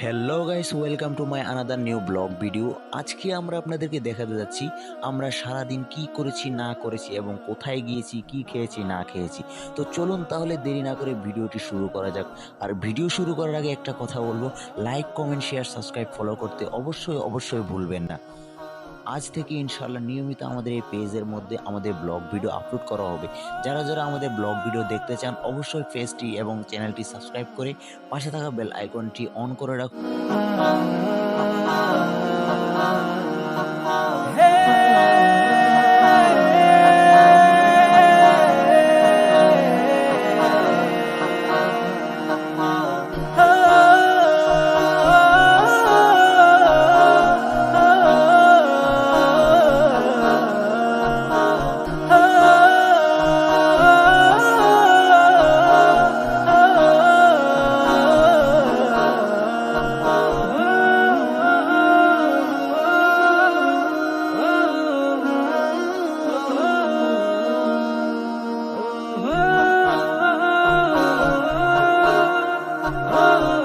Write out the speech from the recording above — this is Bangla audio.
Hello guys, welcome to my another new blog video. আজকে আমরা আপনাদেরকে দেখাতে যাচ্ছি আমরা সারাদিন কি করেছি না করেছি এবং কোথায় গিয়েছি, কি খেয়েছি না খেয়েছি। তো চলুন তাহলে দেরি না করে ভিডিওটি শুরু করা যাক। আর ভিডিও শুরু করার আগে একটা কথা বলবো, like, comment, share, subscribe, follow করতে অবশ্যই ভুলবেন না। আজ থেকে ইনশাআল্লাহ নিয়মিত আমাদের এই পেজের মধ্যে আমাদের ব্লগ ভিডিও আপলোড করা হবে। যারা আমাদের ব্লগ ভিডিও দেখতে চান অবশ্যই পেজটি এবং চ্যানেলটি সাবস্ক্রাইব করে পাশে থাকা বেল আইকনটি অন করে রাখুন। Oh